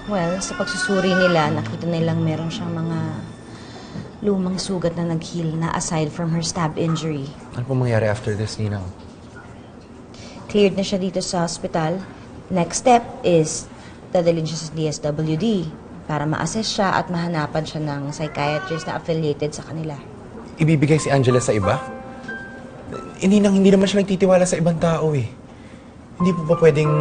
Well, sa pagsusuri nila, nakita nilang meron siyang mga lumang sugat na nag-heal na aside from her stab injury. Ano pong mangyari after this, Ninang? Cleared na siya dito sa hospital. Next step is dadalhin siya sa DSWD para ma-assess siya at mahanapan siya ng psychiatrist na affiliated sa kanila. Ibibigay si Angela sa iba? Ninang, hindi naman siya nagtitiwala sa ibang tao eh. Hindi po ba pwedeng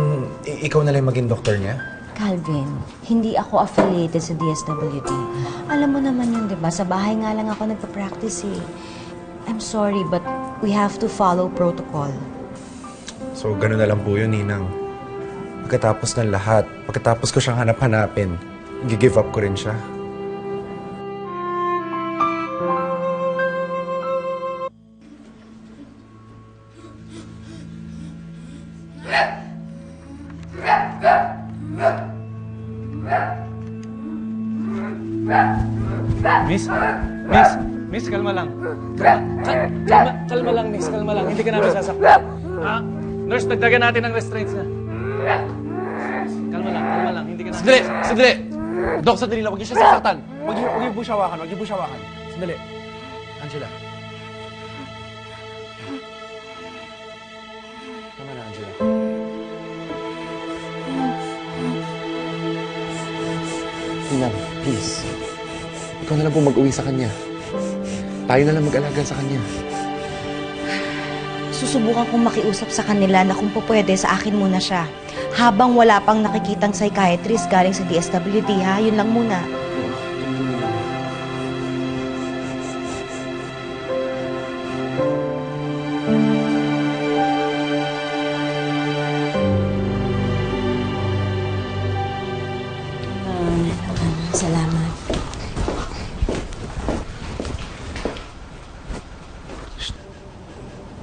ikaw na lang maging doktor niya? Calvin, hindi ako affiliated sa DSWD. Alam mo naman yun, di ba? Sa bahay nga lang ako nagpa-practice eh. I'm sorry, but we have to follow protocol. So, gano'n na lang po yun, Ninang. Pagkatapos ng lahat, pagkatapos ko siyang hanap-hanapin, gi-give up ko rin siya. Miss, kalma lang. Kalma lang, Miss, kalma lang. Hindi ka namin sasaktan. Nurse, dagdagan natin ang restraints na. Kalma lang, hindi ka namin sasaktan. Sandali! Dok, sandali lang. Huwag niyo siya sasaktan. Huwag niyo po siya hawakan. Sandali. Angela. Tama na, Angela. Ninang, please. Ikaw na lang po mag-uwi sa kanya. Tayo na lang mag-alaga sa kanya. Susubukan kong makiusap sa kanila na kung pwede sa akin muna siya. Habang wala pang nakikitang psychiatrist galing sa DSWD, ha? Yun lang muna. Salamat.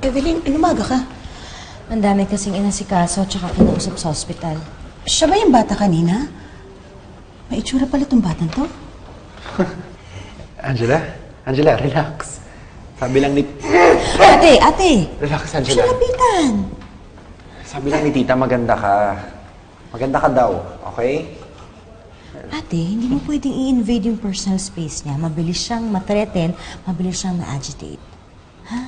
Evelyn, umaga ka? Ang dami kasing inasikaso at saka kinausap sa hospital. Siya ba yung bata kanina? May itsura pala tong batang to. Angela, relax. Sabi lang ni... Ate! Relax, Angela. Siya lapitan. Sabi lang ni Tita, maganda ka. Maganda ka daw, okay? Ate, hindi mo pwedeng i-invade yung personal space niya. Mabilis siyang ma-threaten, mabilis siyang ma-agitate. Ha?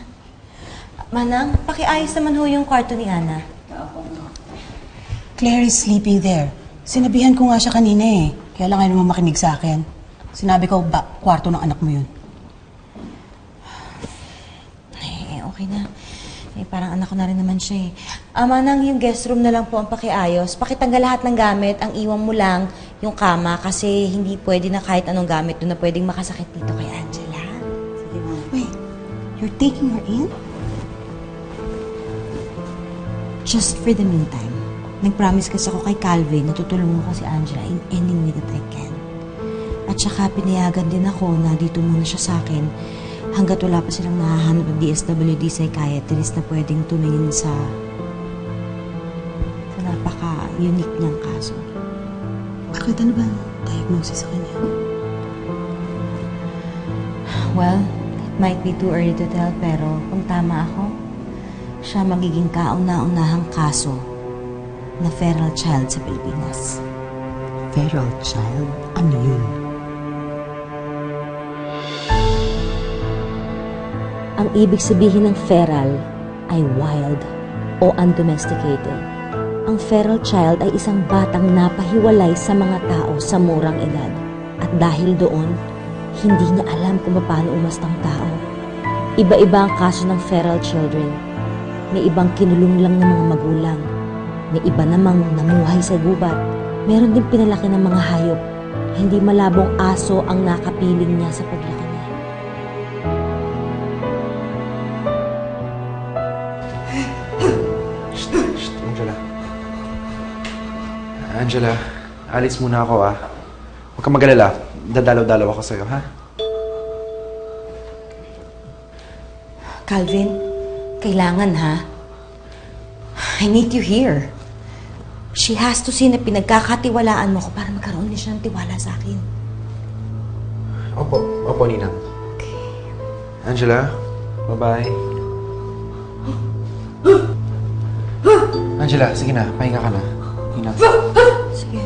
Manang, pakiayos naman ho yung kwarto ni Ana. Claire is sleeping there. Sinabihan ko nga siya kanina eh. Kaya lang ayaw naman makinig sa akin. Sinabi ko, kwarto ng anak mo yun. Eh, okay na. Eh, parang anak ko na rin naman siya eh. Manang, yung guest room na lang po ang pakiayos. Pakitanggal lahat ng gamit. Ang iwan mo lang yung kama kasi hindi pwede na kahit anong gamit doon na pwedeng makasakit dito kay Angela. Sige, Ma'am. Wait, you're taking her in? Just for the meantime, nag-promise kasi ako kay Calvin na tutulungan ko si Angela in any way that I can. At saka pinayagan din ako na dito muna siya sa akin hanggat wala pa silang nahahanap ng DSWD psychiatrist na pwedeng tumingin sa napaka-unique niyang kaso. Bakit ano ba ang diagnosis sa kanya? Well, it might be too early to tell pero kung tama ako, siya magiging kauna-unahang kaso na feral child sa Pilipinas. Feral child? Ano yun? Ang ibig sabihin ng feral ay wild o undomesticated. Ang feral child ay isang batang napahiwalay sa mga tao sa murang edad. At dahil doon, hindi niya alam kung paano umastang tao. Iba-iba ang kaso ng feral children. May ibang kinulong lang ng mga magulang. May iba namang namuhay sa gubat. Meron din pinalaki ng mga hayop. Hindi malabong aso ang nakapiling niya sa paglaki niya. Shh, Angela, alis muna ako ah. Huwag kang mag-alala. Dadalaw-dalaw ako sa'yo, ha? Calvin, kailangan ha? I need you here. She has to see na pinagkakatiwalaan mo ko para magkaroon din siya ng tiwala sa akin. Opo, Ninang. Okay. Angela, bye-bye. Angela, sige na, pahinga ka na. Ninang. Sige.